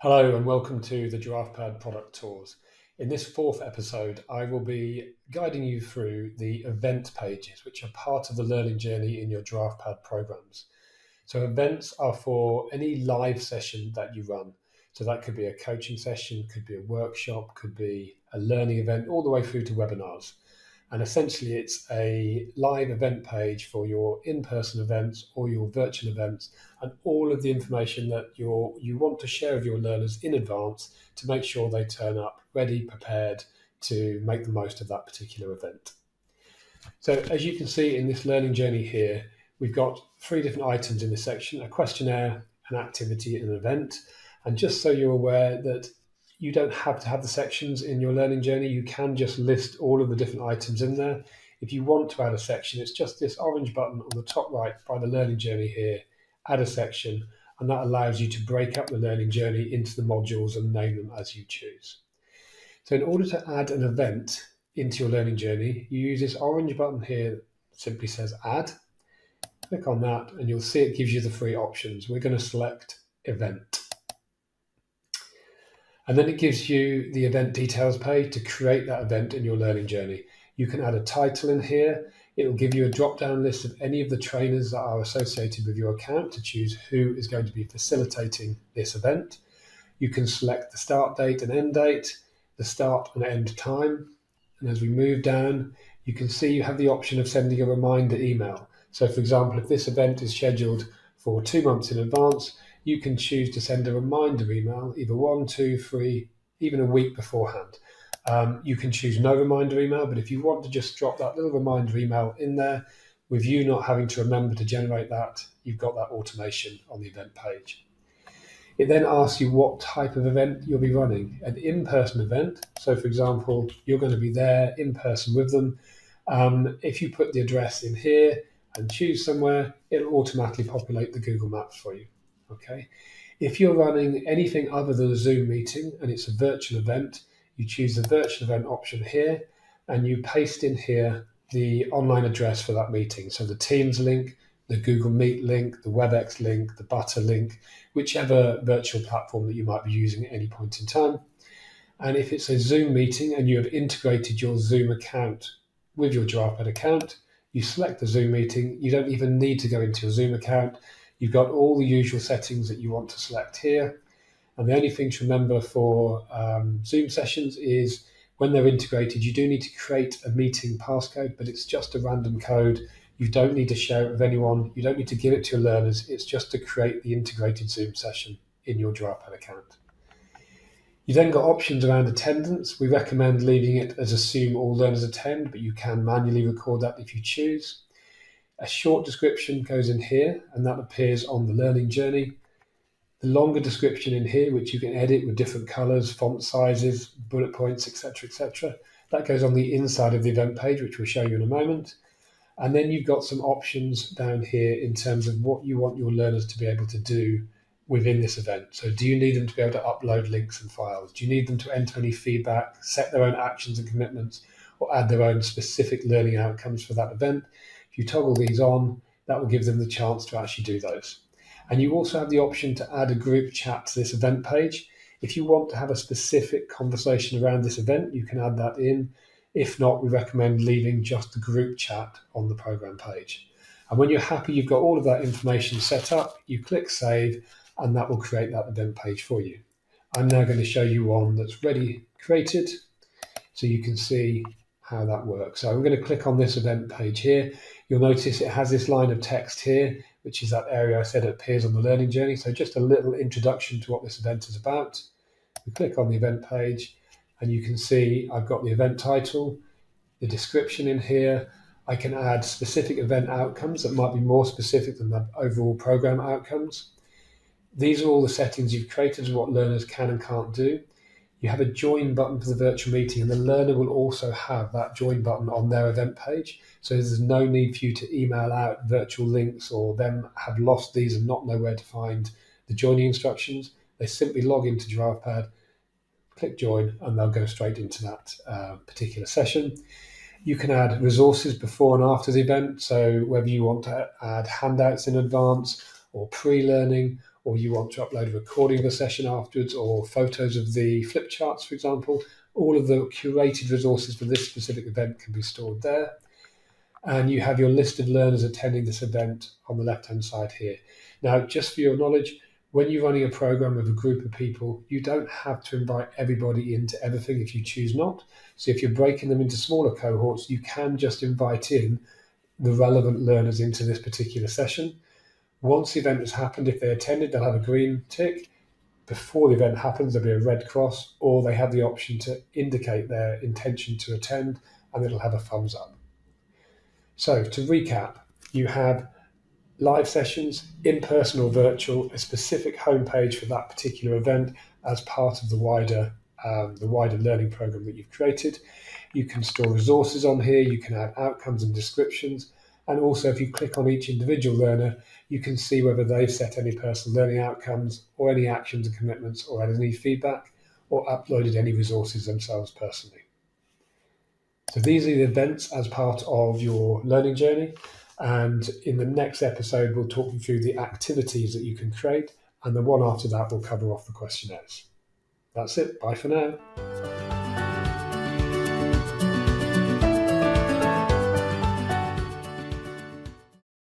Hello and welcome to the GiraffePad product tours. In this fourth episode, I will be guiding you through the event pages, which are part of the learning journey in your GiraffePad programs. So events are for any live session that you run. So that could be a coaching session, could be a workshop, could be a learning event, all the way through to webinars. And essentially, it's a live event page for your in-person events or your virtual events, and all of the information that you want to share with your learners in advance to make sure they turn up ready, prepared to make the most of that particular event. So as you can see in this learning journey here, we've got three different items in this section: a questionnaire, an activity, and an event. And just so you're aware that you don't have to have the sections in your learning journey, you can just list all of the different items in there. If you want to add a section, it's just this orange button on the top right by the learning journey here, add a section, and that allows you to break up the learning journey into the modules and name them as you choose. So in order to add an event into your learning journey, you use this orange button here that simply says add. Click on that and you'll see it gives you the three options. We're going to select event. And then it gives you the event details page to create that event in your learning journey. You can add a title in here. It will give you a drop-down list of any of the trainers that are associated with your account to choose who is going to be facilitating this event. You can select the start date and end date, the start and end time. And as we move down, you can see you have the option of sending a reminder email. So for example, if this event is scheduled for 2 months in advance, you can choose to send a reminder email, either 1, 2, 3, even a week beforehand. You can choose no reminder email, but if you want to just drop that little reminder email in there, with you not having to remember to generate that, you've got that automation on the event page. It then asks you what type of event you'll be running. An in-person event, so for example, you're going to be there in person with them. If you put the address in here and choose somewhere, it'll automatically populate the Google Maps for you. Okay. If you're running anything other than a Zoom meeting and it's a virtual event, you choose the virtual event option here and you paste in here the online address for that meeting. So the Teams link, the Google Meet link, the WebEx link, the Butter link, whichever virtual platform that you might be using at any point in time. And if it's a Zoom meeting and you have integrated your Zoom account with your GiraffePad account, you select the Zoom meeting. You don't even need to go into your Zoom account. You've got all the usual settings that you want to select here. And the only thing to remember for Zoom sessions is when they're integrated, you do need to create a meeting passcode, but it's just a random code. You don't need to share it with anyone. You don't need to give it to your learners. It's just to create the integrated Zoom session in your GiraffePad account. You then got options around attendance. We recommend leaving it as assume all learners attend, but you can manually record that if you choose. A short description goes in here, and that appears on the learning journey. The longer description in here, which you can edit with different colors, font sizes, bullet points, etc., that goes on the inside of the event page, which we'll show you in a moment. And then you've got some options down here in terms of what you want your learners to be able to do within this event. So do you need them to be able to upload links and files? Do you need them to enter any feedback, set their own actions and commitments, or add their own specific learning outcomes for that event? If you toggle these on, that will give them the chance to actually do those. And you also have the option to add a group chat to this event page. If you want to have a specific conversation around this event, you can add that in. If not, we recommend leaving just the group chat on the program page. And when you're happy you've got all of that information set up, you click save, and that will create that event page for you. I'm now going to show you one that's ready created, so you can see how that works. So I'm going to click on this event page here. You'll notice it has this line of text here, which is that area I said appears on the learning journey. So just a little introduction to what this event is about. We click on the event page and you can see I've got the event title, the description in here. I can add specific event outcomes that might be more specific than the overall program outcomes. These are all the settings you've created of what learners can and can't do. You have a join button for the virtual meeting, and the learner will also have that join button on their event page. So there's no need for you to email out virtual links or them have lost these and not know where to find the joining instructions. They simply log into GiraffePad, click join, and they'll go straight into that particular session. You can add resources before and after the event. So whether you want to add handouts in advance or pre-learning, or you want to upload a recording of a session afterwards, or photos of the flip charts, for example, all of the curated resources for this specific event can be stored there. And you have your list of learners attending this event on the left-hand side here. Now, just for your knowledge, when you're running a program with a group of people, you don't have to invite everybody into everything if you choose not. So if you're breaking them into smaller cohorts, you can just invite in the relevant learners into this particular session. Once the event has happened, if they attended, they'll have a green tick. Before the event happens, there'll be a red cross, or they have the option to indicate their intention to attend, and it'll have a thumbs up. So to recap, you have live sessions, in-person or virtual, a specific homepage for that particular event as part of the wider learning program that you've created. You can store resources on here, you can add outcomes and descriptions, and also if you click on each individual learner, you can see whether they've set any personal learning outcomes or any actions and commitments, or had any feedback, or uploaded any resources themselves personally. So these are the events as part of your learning journey. And in the next episode, we'll talk you through the activities that you can create. And the one after that will cover off the questionnaires. That's it. Bye for now.